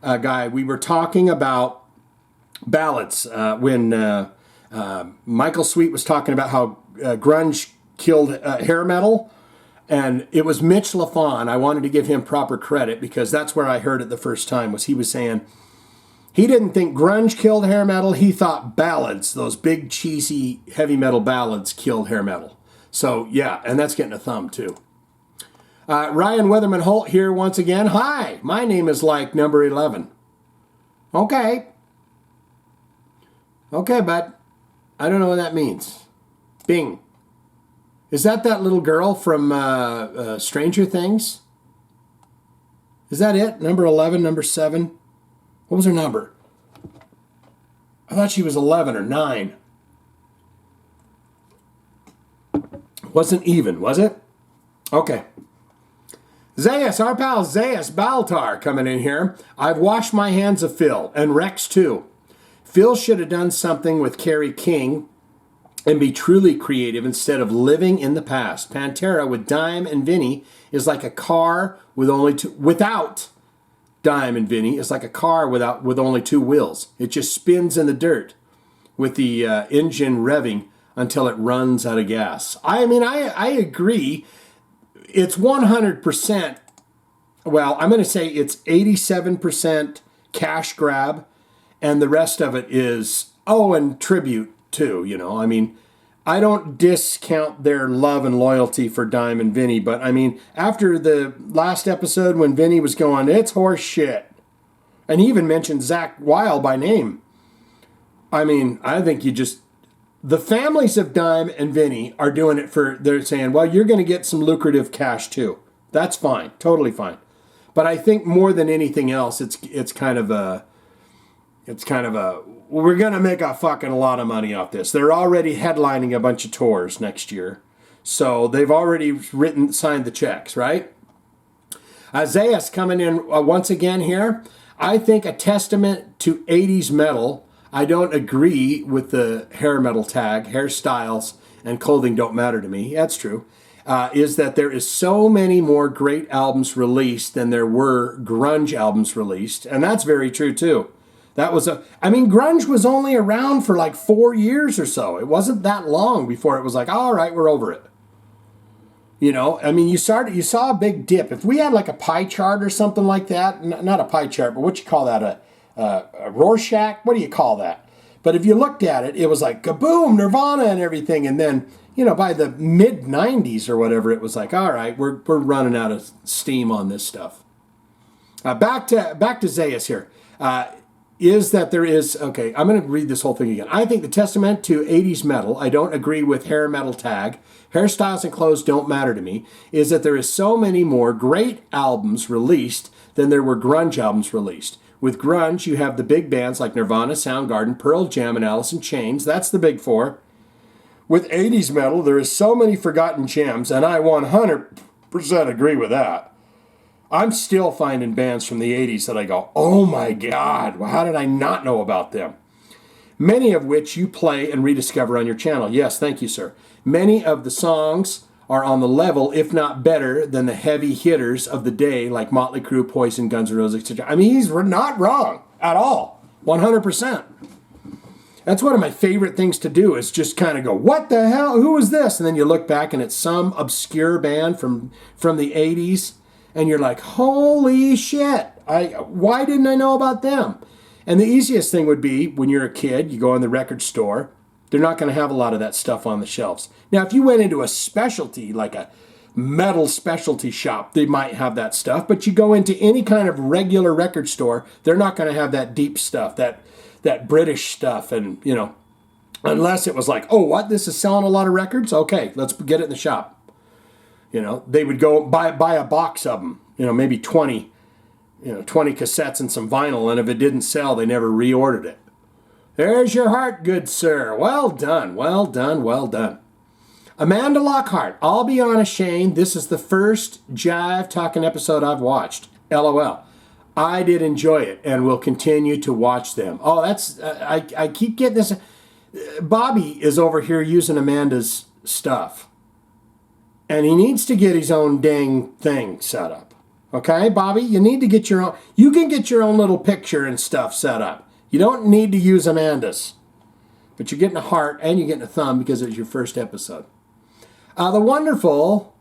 guy. We were talking about ballads when Michael Sweet was talking about how grunge killed hair metal. And it was Mitch LaFon. I wanted to give him proper credit because that's where I heard it the first time. He was saying he didn't think grunge killed hair metal. He thought ballads, those big cheesy heavy metal ballads, killed hair metal. So yeah, and that's getting a thumb too. Ryan Weatherman Holt here once again. Hi, my name is like number 11. Okay, bud. I don't know what that means. Bing. Is that little girl from Stranger Things? Is that it? Number 11, number 7? What was her number? I thought she was 11 or 9. Wasn't even, was it? Okay. Zayas, our pal Zayas Baltar coming in here. I've washed my hands of Phil, and Rex too. Phil should have done something with Carrie King and be truly creative instead of living in the past. Pantera with Dime and Vinny is like a car without Dime and Vinny is like a car with only two wheels. It just spins in the dirt with the engine revving until it runs out of gas. I mean, I agree. It's 100%. Well, I'm going to say it's 87% cash grab, and the rest of it is, and tribute too, you know. I mean, I don't discount their love and loyalty for Dime and Vinny, but I mean, after the last episode when Vinny was going, it's horse shit, and he even mentioned Zach Weil by name. I mean, I think the families of Dime and Vinny are doing it they're saying, well, you're going to get some lucrative cash too. That's fine, totally fine. But I think more than anything else, it's kind of a, we're going to make a fucking lot of money off this. They're already headlining a bunch of tours next year. So they've already signed the checks, right? Isaiah's coming in once again here. I think a testament to 80s metal. I don't agree with the hair metal tag. Hairstyles and clothing don't matter to me. That's true. Is that there is so many more great albums released than there were grunge albums released. And that's very true too. Grunge was only around for like 4 years or so. It wasn't that long before it was like, all right, we're over it. You know, I mean, you saw a big dip. If we had like a pie chart or something like that, not a pie chart, but what you call that, a Rorschach? What do you call that? But if you looked at it, it was like kaboom, Nirvana and everything. And then, you know, by the mid 90s or whatever, it was like, all right, we're running out of steam on this stuff. Back to Zayas here. Is that there is, okay, I'm going to read this whole thing again. I think the testament to 80s metal, I don't agree with hair metal tag, hairstyles and clothes don't matter to me, is that there is so many more great albums released than there were grunge albums released. With grunge, you have the big bands like Nirvana, Soundgarden, Pearl Jam, and Alice in Chains. That's the big four. With 80s metal, there is so many forgotten gems, and I 100% agree with that. I'm still finding bands from the 80s that I go, oh my God, how did I not know about them? Many of which you play and rediscover on your channel. Yes, thank you, sir. Many of the songs are on the level, if not better, than the heavy hitters of the day, like Motley Crue, Poison, Guns N' Roses, etc. I mean, he's not wrong at all, 100%. That's one of my favorite things to do is just kind of go, what the hell, who is this? And then you look back and it's some obscure band from the 80s. And you're like, holy shit, why didn't I know about them? And the easiest thing would be, when you're a kid, you go in the record store, they're not going to have a lot of that stuff on the shelves. Now, if you went into a specialty, like a metal specialty shop, they might have that stuff. But you go into any kind of regular record store, they're not going to have that deep stuff, that British stuff. And, you know, unless it was like, oh, what, this is selling a lot of records? Okay, let's get it in the shop. You know, they would go buy a box of them, you know, maybe 20 cassettes and some vinyl. And if it didn't sell, they never reordered it. There's your heart, good sir. Well done, well done, well done. Amanda Lockhart, I'll be honest, Shane, this is the first Jive Talkin episode I've watched. LOL. I did enjoy it and will continue to watch them. Oh, that's, I keep getting this. Bobby is over here using Amanda's stuff. And he needs to get his own dang thing set up. Okay, Bobby? You need to get your own. You can get your own little picture and stuff set up. You don't need to use Amanda's. But you're getting a heart and you're getting a thumb because it was your first episode. The wonderful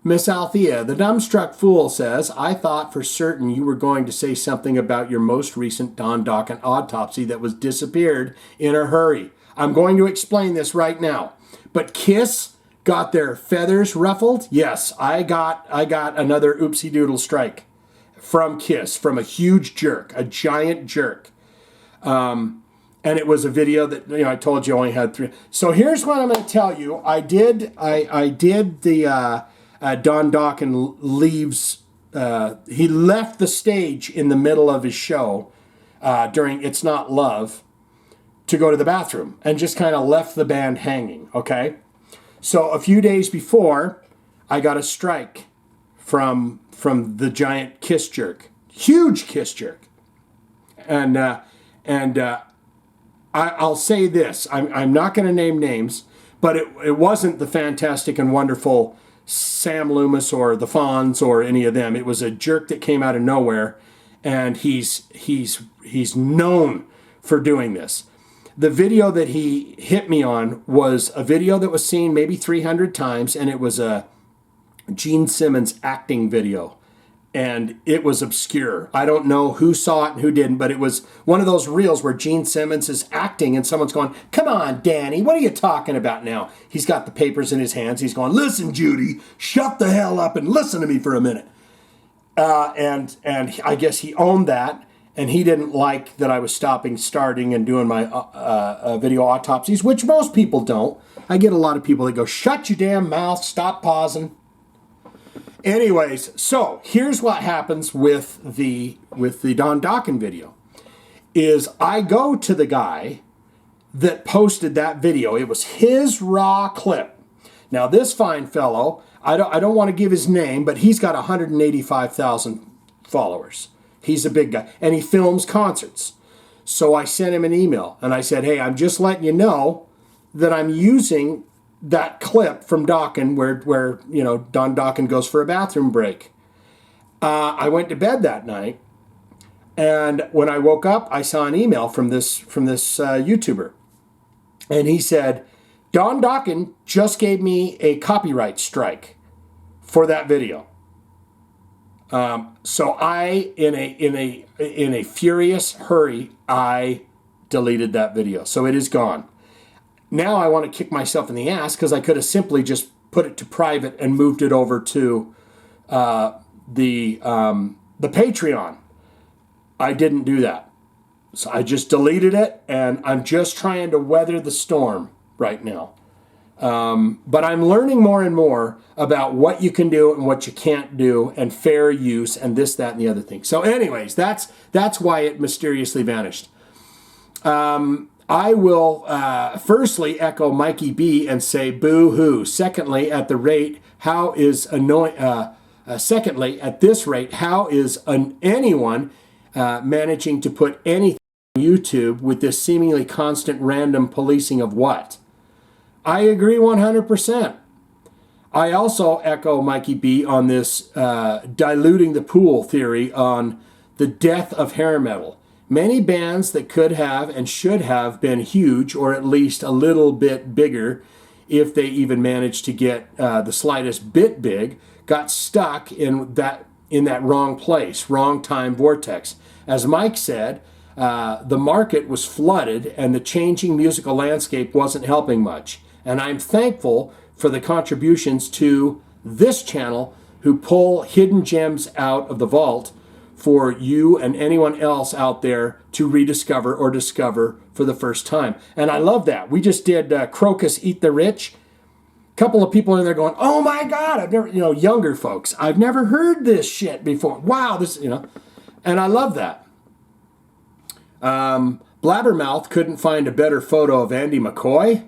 Miss Althea, the dumbstruck fool, says, I thought for certain you were going to say something about your most recent Don Dokken autopsy that was disappeared in a hurry. I'm going to explain this right now. But Kiss got their feathers ruffled? Yes, I got another oopsie doodle strike from Kiss, from a huge jerk, a giant jerk. And it was a video that, you know, I told you only had 3. So here's what I'm going to tell you. I did the Don Dokken leaves. He left the stage in the middle of his show during It's Not Love to go to the bathroom and just kind of left the band hanging, okay? So a few days before, I got a strike from the giant kiss jerk, huge kiss jerk, and I'll say this: I'm not going to name names, but it wasn't the Fantastic and Wonderful Sam Loomis or the Fonz or any of them. It was a jerk that came out of nowhere, and he's known for doing this. The video that he hit me on was a video that was seen maybe 300 times, and it was a Gene Simmons acting video. And it was obscure. I don't know who saw it and who didn't, but it was one of those reels where Gene Simmons is acting and someone's going, "Come on, Danny, what are you talking about now?" He's got the papers in his hands. He's going, "Listen, Judy, shut the hell up and listen to me for a minute." And I guess he owned that. And he didn't like that I was starting, and doing my video autopsies, which most people don't. I get a lot of people that go, "Shut your damn mouth, stop pausing." Anyways, so here's what happens with the Don Dokken video. Is I go to the guy that posted that video. It was his raw clip. Now this fine fellow, I don't want to give his name, but he's got 185,000 followers. He's a big guy, and he films concerts. So I sent him an email, and I said, "Hey, I'm just letting you know that I'm using that clip from Dokken where Don Dokken goes for a bathroom break." I went to bed that night, and when I woke up, I saw an email from this YouTuber, and he said, "Don Dokken just gave me a copyright strike for that video." So I, in a furious hurry, I deleted that video. So it is gone. Now I want to kick myself in the ass because I could have simply just put it to private and moved it over to the Patreon. I didn't do that. So I just deleted it, and I'm just trying to weather the storm right now. But I'm learning more and more about what you can do and what you can't do, and fair use, and this, that, and the other thing. So anyways, that's why it mysteriously vanished. I will firstly echo Mikey B and say boo-hoo. Secondly, at this rate, how is anyone managing to put anything on YouTube with this seemingly constant random policing of what? I agree 100%. I also echo Mikey B on this diluting the pool theory on the death of hair metal. Many bands that could have and should have been huge, or at least a little bit bigger, if they even managed to get the slightest bit big, got stuck in that wrong place, wrong time vortex. As Mike said, the market was flooded and the changing musical landscape wasn't helping much. And I'm thankful for the contributions to this channel who pull hidden gems out of the vault for you and anyone else out there to rediscover or discover for the first time. And I love that. We just did Crocus Eat the Rich. A couple of people in there going, "Oh my God, I've never," younger folks, "I've never heard this shit before. Wow, this," and I love that. Blabbermouth couldn't find a better photo of Andy McCoy.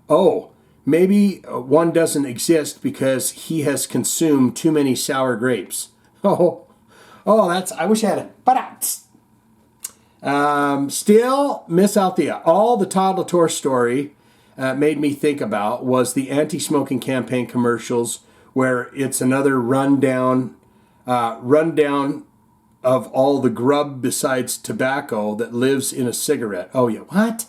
Oh, maybe one doesn't exist because he has consumed too many sour grapes. I wish I had a. Still, Miss Althea, all the Toddler Tour story made me think about was the anti-smoking campaign commercials, where it's another rundown of all the grub besides tobacco that lives in a cigarette. Oh yeah, what?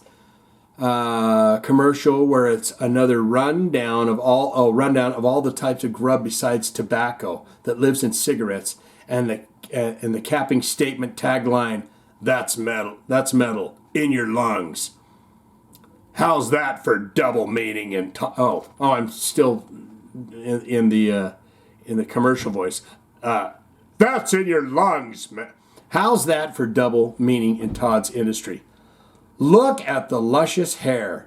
Commercial where it's another rundown of all the types of grub besides tobacco that lives in cigarettes, and the capping statement tagline, that's metal in your lungs. How's that for double meaning? And I'm still in the commercial voice. That's in your lungs, man. How's that for double meaning in Todd's industry? Look at the luscious hair.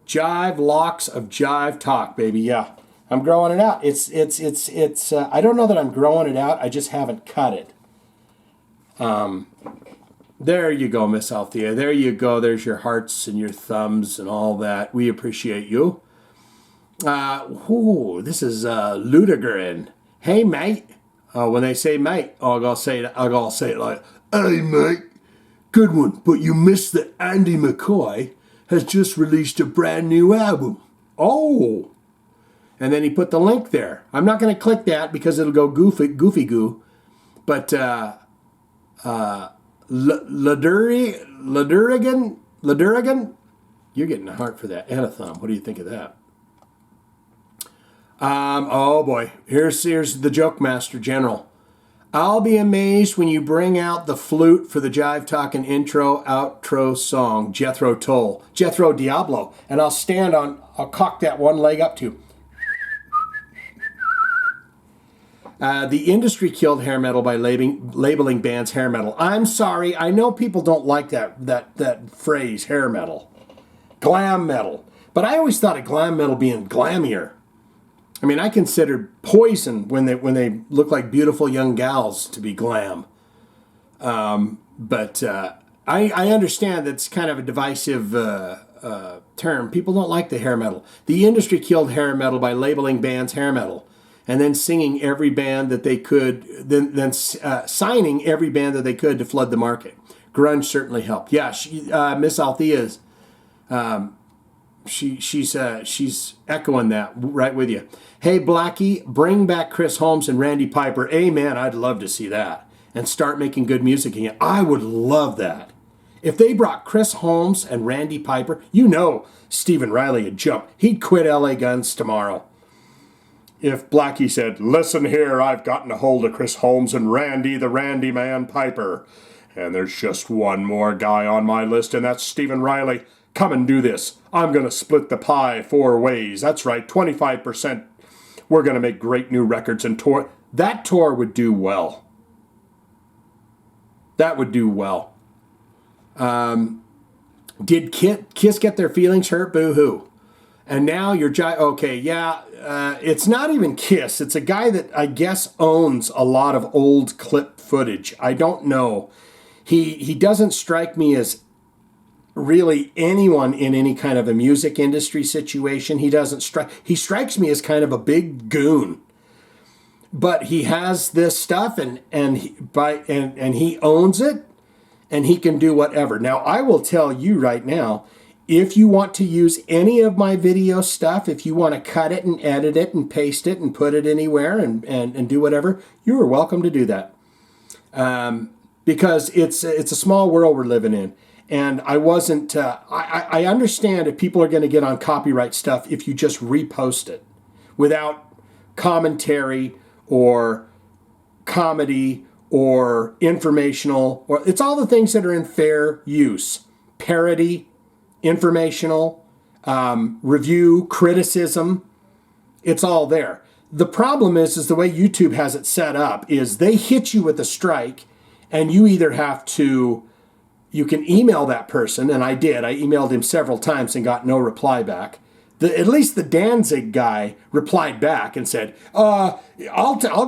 Jive locks of Jive Talk, baby. Yeah, I'm growing it out. It's I don't know that I'm growing it out. I just haven't cut it. There you go, Miss Althea. There you go. There's your hearts and your thumbs and all that. We appreciate you. This is Ludegren. Hey, mate. When they say mate, I'll go say it like, "Hey mate, good one, but you missed that Andy McCoy has just released a brand new album." Oh, and then he put the link there. I'm not going to click that because it'll go goofy goo. But Ladurigan, you're getting a heart for that and a thumb. What do you think of that? Oh boy, here's the joke master general. I'll be amazed when you bring out the flute for the Jive Talkin intro outro song, Jethro Diablo, and I'll cock that one leg up to. The industry killed hair metal by labeling bands hair metal. I'm sorry, I know people don't like that phrase, hair metal. Glam metal. But I always thought of glam metal being glammier. I mean, I considered Poison when they look like beautiful young gals to be glam. But I understand that's kind of a divisive term. People don't like the hair metal. The industry killed hair metal by labeling bands hair metal and then singing every band that they could, then signing every band that they could to flood the market. Grunge certainly helped. Yeah, Miss Althea's. She's echoing that right with you. Hey, Blackie, bring back Chris Holmes and Randy Piper. Amen. I'd love to see that. And start making good music again. I would love that. If they brought Chris Holmes and Randy Piper, Stephen Riley would jump. He'd quit LA Guns tomorrow. If Blackie said, "Listen here, I've gotten a hold of Chris Holmes and Randy, the Randy Man Piper. And there's just one more guy on my list, and that's Stephen Riley. Come and do this. I'm going to split the pie 4 ways. That's right, 25%. We're going to make great new records and tour." That tour would do well. That would do well. Did Kiss get their feelings hurt? Boo-hoo. And now you're... Okay, yeah. It's not even Kiss. It's a guy that I guess owns a lot of old clip footage. I don't know. He doesn't strike me as really anyone in any kind of a music industry situation. He strikes me as kind of a big goon. But he has this stuff and he owns it and he can do whatever. Now, I will tell you right now, if you want to use any of my video stuff, if you want to cut it and edit it and paste it and put it anywhere and do whatever, you are welcome to do that. Because it's a small world we're living in. And I wasn't, I understand if people are going to get on copyright stuff if you just repost it without commentary or comedy or informational, or it's all the things that are in fair use. Parody, informational, review, criticism, it's all there. The problem is the way YouTube has it set up is they hit you with a strike and you either have to, you can email that person, and I did. I emailed him several times and got no reply back. At least the Danzig guy replied back and said, I'll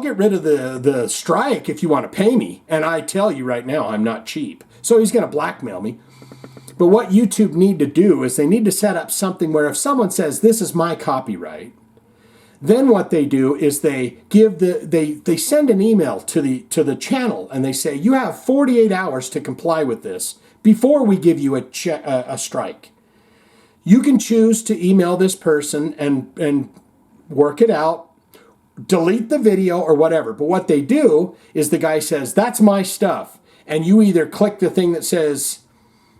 get rid of the strike if you want to pay me. And I tell you right now, I'm not cheap. So he's going to blackmail me. But what YouTube need to do is they need to set up something where if someone says, "This is my copyright," then what they do is they send an email to the channel and they say, "You have 48 hours to comply with this before we give you a strike. You can choose to email this person and work it out, delete the video or whatever." But what they do is the guy says, "That's my stuff," and you either click the thing that says,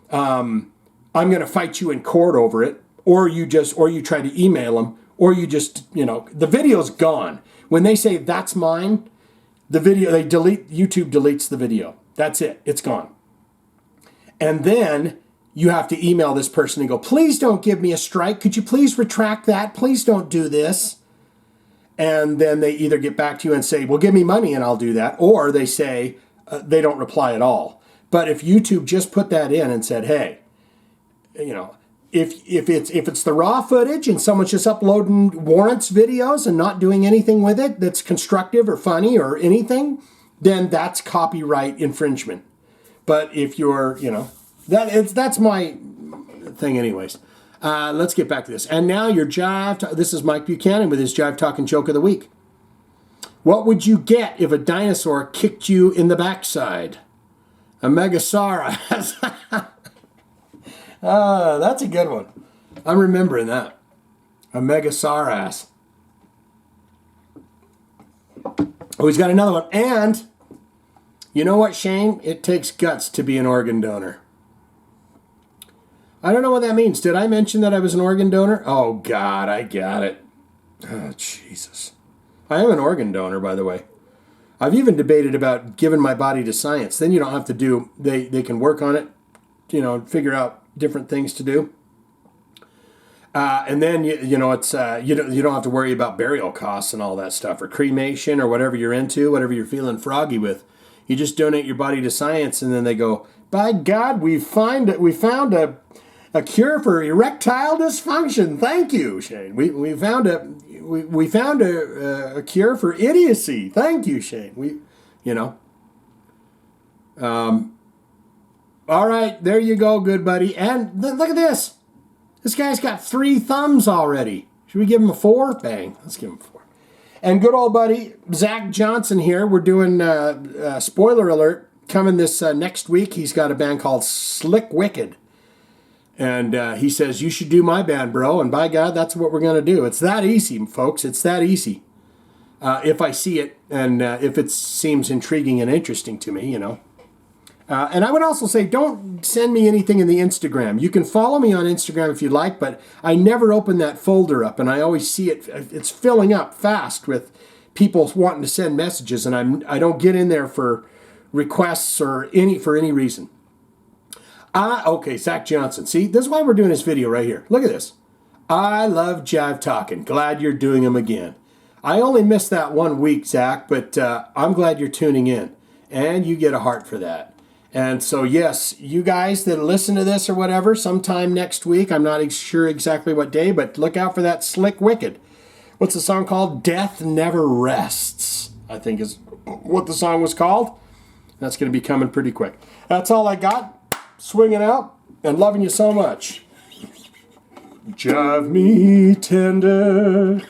"I'm going to fight you in court over it," or you try to email them. Or you just, the video's gone. When they say, "That's mine," YouTube deletes the video. That's it. It's gone. And then you have to email this person and go, "Please don't give me a strike. Could you please retract that? Please don't do this." And then they either get back to you and say, "Well, give me money and I'll do that." Or they say, they don't reply at all. But if YouTube just put that in and said, "Hey, if it's the raw footage and someone's just uploading warrants videos and not doing anything with it that's constructive or funny or anything, then that's copyright infringement." But if you're, that's my thing anyways. Let's get back to this. And now your this is Mike Buchanan with his Jive Talkin joke of the week. What would you get if a dinosaur kicked you in the backside? A Megasaurus. That's a good one. I'm remembering that. A Megasaurus. Oh, he's got another one. And, you know what, Shane? It takes guts to be an organ donor. I don't know what that means. Did I mention that I was an organ donor? Oh, God, I got it. Oh, Jesus. I am an organ donor, by the way. I've even debated about giving my body to science. Then you don't have to do, they can work on it, you know, figure out different things to do. And then, you know, it's you don't have to worry about burial costs and all that stuff, or cremation, or whatever you're into, whatever you're feeling froggy with. You just donate your body to science, and then they go, by God, we found a cure for erectile dysfunction. Thank you, Shane. We found a cure for idiocy. Thank you, Shane. All right, there you go, good buddy. And look at this. This guy's got 3 thumbs already. Should we give him a 4? Bang. Let's give him a 4. And good old buddy Zach Johnson here. We're doing spoiler alert coming this next week. He's got a band called Slick Wicked. And he says, you should do my band, bro. And by God, that's what we're going to do. It's that easy, folks. It's that easy. If I see it and if it seems intriguing and interesting to me, you know. And I would also say, don't send me anything in the Instagram. You can follow me on Instagram if you like, but I never open that folder up. And I always see it. It's filling up fast with people wanting to send messages. And I don't get in there for requests or for any reason. Okay, Zach Johnson. See, this is why we're doing this video right here. Look at this. I love Jive Talkin. Glad you're doing them again. I only missed that 1 week, Zach, but I'm glad you're tuning in. And you get a heart for that. And so, yes, you guys that listen to this or whatever, sometime next week, I'm not sure exactly what day, but look out for that Slick Wicked. What's the song called? Death Never Rests, I think is what the song was called. That's going to be coming pretty quick. That's all I got. Swinging out and loving you so much. Jive me tender,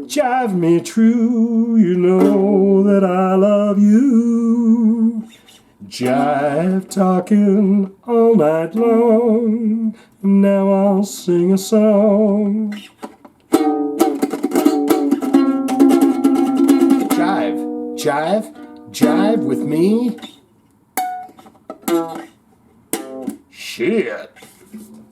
jive me true, you know that I love you. Jive talking all night long, now I'll sing a song. Jive with me. Shit.